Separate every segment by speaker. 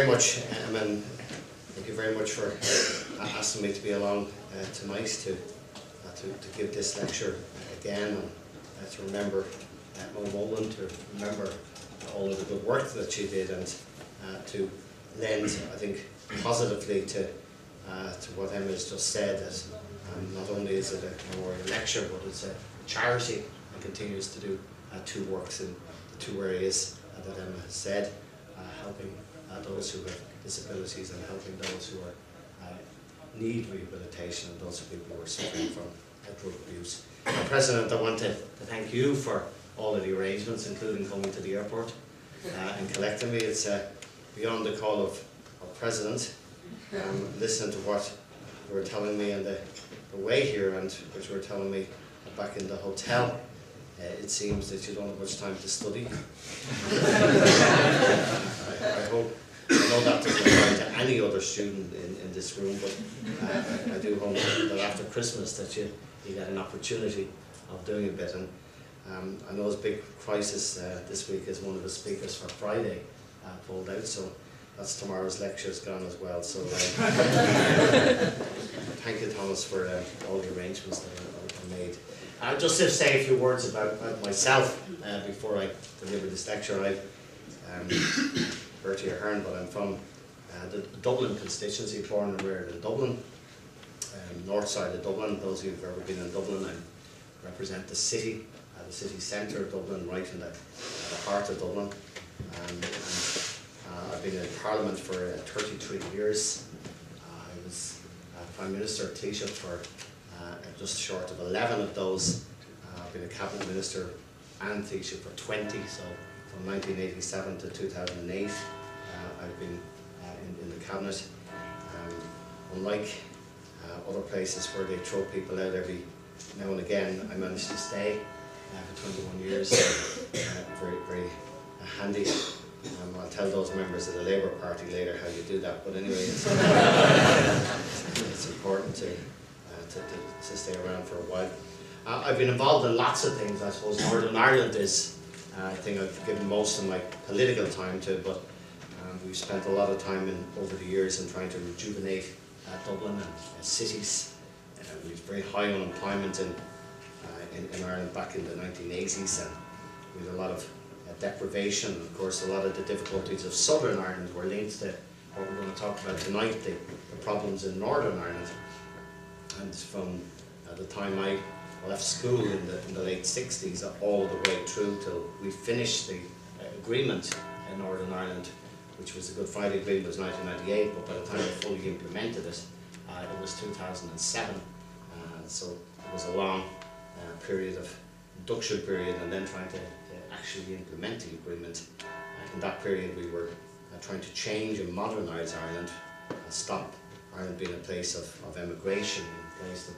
Speaker 1: very much, and thank you very much for asking me to be along tonight to give this lecture again, and to remember Mo Molan, to remember all of the good work that she did, and to lend, I think, positively to what Emma has just said, that not only is it a memorial lecture, but it's a charity and continues to do two works in the two areas that Emma has said, helping those who have disabilities and helping those who are need rehabilitation, and those people who are suffering from drug abuse. President, I want to thank you for all of the arrangements, including coming to the airport and collecting me. It's beyond the call of President. Listening to what you were telling me on the way here, and what you were telling me back in the hotel, it seems that you don't have much time to study. I know that doesn't apply to any other student in this room, but I do hope that after Christmas that you get an opportunity of doing a bit. And I know his big crisis this week is one of the speakers for Friday pulled out, so that's tomorrow's lecture's gone as well. So thank you, Thomas, for all the arrangements that are made. Just to say a few words about myself before I deliver this lecture. I'm Bertie Ahern, but I'm from the Dublin constituency, born and reared in Dublin, north side of Dublin. Those of you who've ever been in Dublin, I represent the city centre of Dublin, right in the heart of Dublin. I've been in Parliament for 33 years. I was Prime Minister of Taoiseach for just short of 11 of those. I've been a Cabinet Minister and Taoiseach for 20, so from 1987 to 2008 I've been in the Cabinet. Unlike other places where they throw people out every now and again, I managed to stay for 21 years, very, very handy. I'll tell those members of the Labour Party later how you do that, but anyway, it's important to stay around for a while. I've been involved in lots of things. I suppose Northern Ireland is I think I've given most of my political time to, but we've spent a lot of time over the years in trying to rejuvenate Dublin and cities. We had very high unemployment in Ireland back in the 1980s, and we had a lot of deprivation. Of course, a lot of the difficulties of Southern Ireland were linked to what we're going to talk about tonight, the problems in Northern Ireland. And from the time I left school in the late 60s all the way through till we finished the agreement in Northern Ireland, which was the Good Friday Agreement, was 1998, but by the time we fully implemented it, it was 2007. So it was a long period of induction period, and then trying to actually implement the agreement. In that period we were trying to change and modernise Ireland, and stop Ireland being a place of emigration, a place that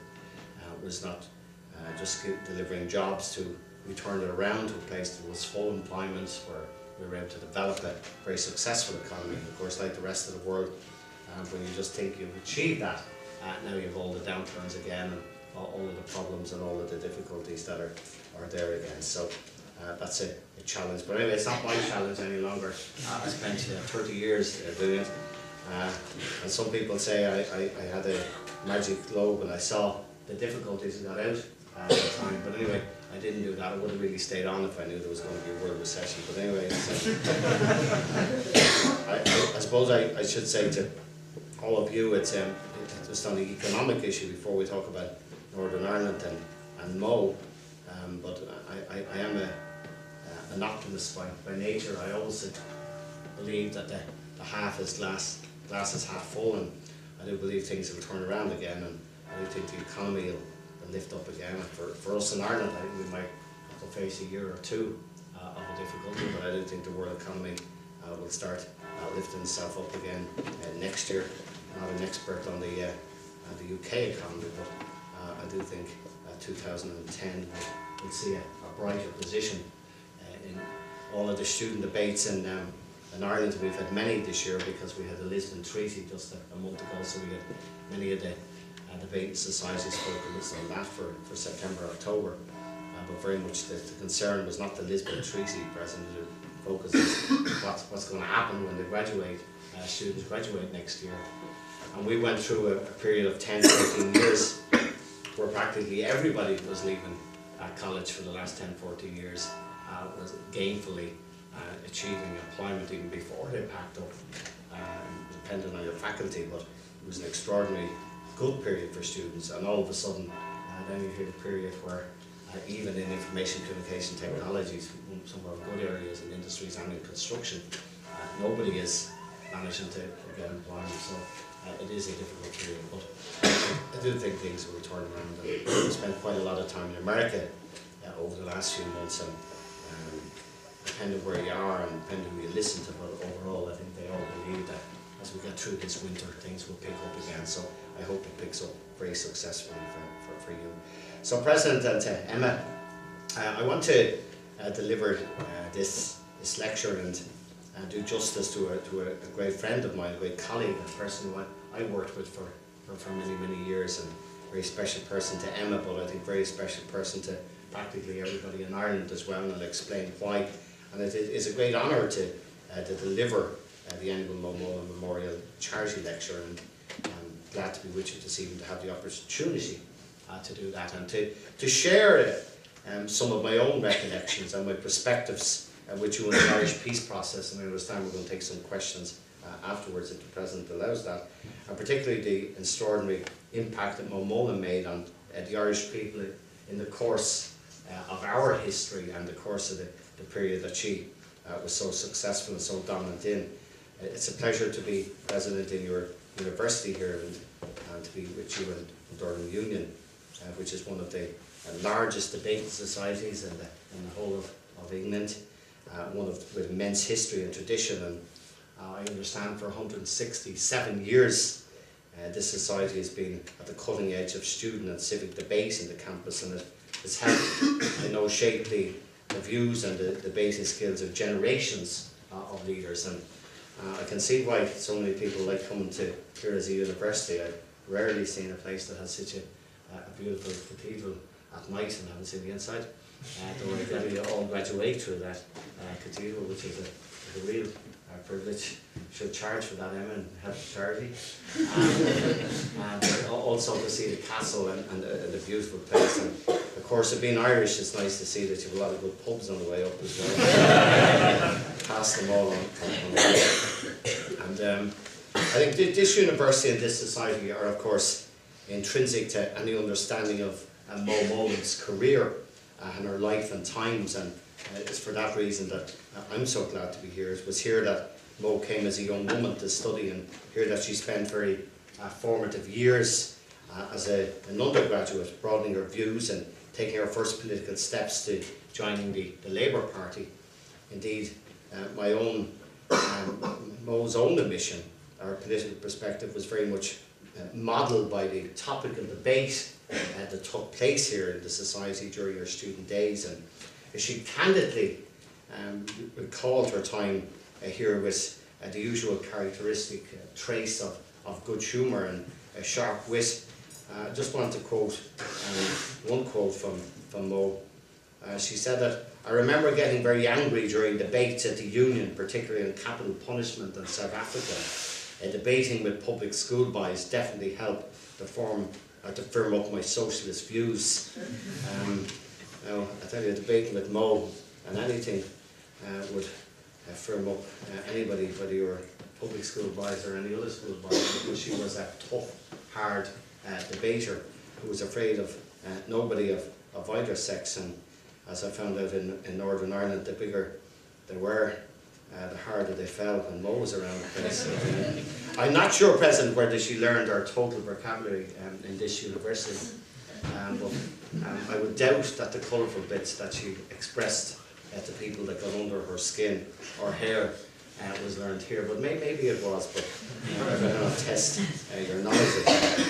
Speaker 1: was not just delivering jobs, to we turned it around to a place that was full employment, where we were able to develop a very successful economy. And of course, like the rest of the world, when you just think you've achieved that, now you have all the downturns again, and all of the problems and all of the difficulties that are there again. So that's a challenge. But anyway, it's not my challenge any longer. I spent 30 years doing it. And some people say I had a magic globe and I saw the difficulties and got out at the time. But anyway, I didn't do that. I would have really stayed on if I knew there was going to be a world recession. But anyway, I suppose I should say to all of you, it's just on the economic issue before we talk about Northern Ireland and Mo. But I am an optimist by nature. I always believe that the half is glass is half full, and I do believe things will turn around again, and I do think the economy will lift up again. And for us in Ireland, I think we might have to face a year or two of a difficulty, but I do think the world economy will start lifting itself up again next year. I'm not an expert on the UK economy, but I do think 2010 will see a brighter position in all of the student debates in Ireland. We've had many this year because we had the Lisbon Treaty just a month ago, so we had many of the debate societies focused on that for September, October. But very much the concern was not the Lisbon Treaty, President. focus is what's going to happen when they graduate, students graduate next year. And we went through a period of 10, 14 years where practically everybody was leaving college for the last 10, 14 years, was gainfully achieving employment even before they packed up, depending on your faculty, but it was an extraordinarily good period for students. And all of a sudden, then you hit a period where even in information communication technologies, some of our good areas in industries and in construction, nobody is managing to get employment. So it is a difficult period, but I do think things will turn around. And we spent quite a lot of time in America over the last few months, and depending where you are and depending who you listen to, but overall I think they all believe that as we get through this winter, things will pick up again. So I hope it picks up very successfully for you. So President and Emma, I want to deliver this lecture and do justice to a great friend of mine, a great colleague, a person who I worked with for many, many years, and a very special person to Emma, but I think very special person to practically everybody in Ireland as well, and I'll explain why. And it is a great honour to deliver the annual Mo Mullen Memorial Charity Lecture, and I'm glad to be with you this evening to have the opportunity to do that and to share some of my own recollections and my perspectives with you on the Irish peace process. And I understand we're going to take some questions afterwards if the President allows that, and particularly the extraordinary impact that Mo Mullen made on the Irish people in the course of our history and the course of the period that she was so successful and so dominant in. It's a pleasure to be President in your university here and to be with you in Durham Union, which is one of the largest debating societies in the whole of England, one with immense history and tradition. And I understand for 167 years this society has been at the cutting edge of student and civic debate in the campus, and it has helped, I know, shape the views and the debating skills of generations of leaders. And I can see why so many people like coming to here as a university. I've rarely seen a place that has such a beautiful cathedral at night, and haven't seen the inside. Though we all graduate through that cathedral, which is a real privilege. Should charge for that, Emma, and help the charity. And also to see the castle and the beautiful place. And of course, being Irish, it's nice to see that you have a lot of good pubs on the way up as well. Pass them all on the way. And I think this university and this society are, of course, intrinsic to any understanding of Mo Mullen's career and her life and times, and it's for that reason that I'm so glad to be here. It was here that Mo came as a young woman to study, and here that she spent very formative years as an undergraduate, broadening her views and taking her first political steps to joining the Labour Party. Indeed, Mo's own ambition, our political perspective, was very much modelled by the topical debate that took place here in the society during her student days. And she candidly recalled her time here with the usual characteristic trace of good humour and sharp wit. I just want to quote one quote from Mo. She said that, "I remember getting very angry during debates at the Union, particularly on capital punishment in South Africa. Debating with public school boys definitely helped to firm up my socialist views." Now, I tell you, debating with Mo and anything would firm up anybody, whether you're public school boys or any other school boys, because she was a tough, hard debater who was afraid of nobody of either sex. And as I found out in Northern Ireland, the bigger they were, the harder they fell when Mo was around the place. I'm not sure, President, whether she learned our total vocabulary in this university, but I would doubt that the colourful bits that she expressed to people that got under her skin or hair was learned here. But maybe it was, but I don't know, test your knowledge of that.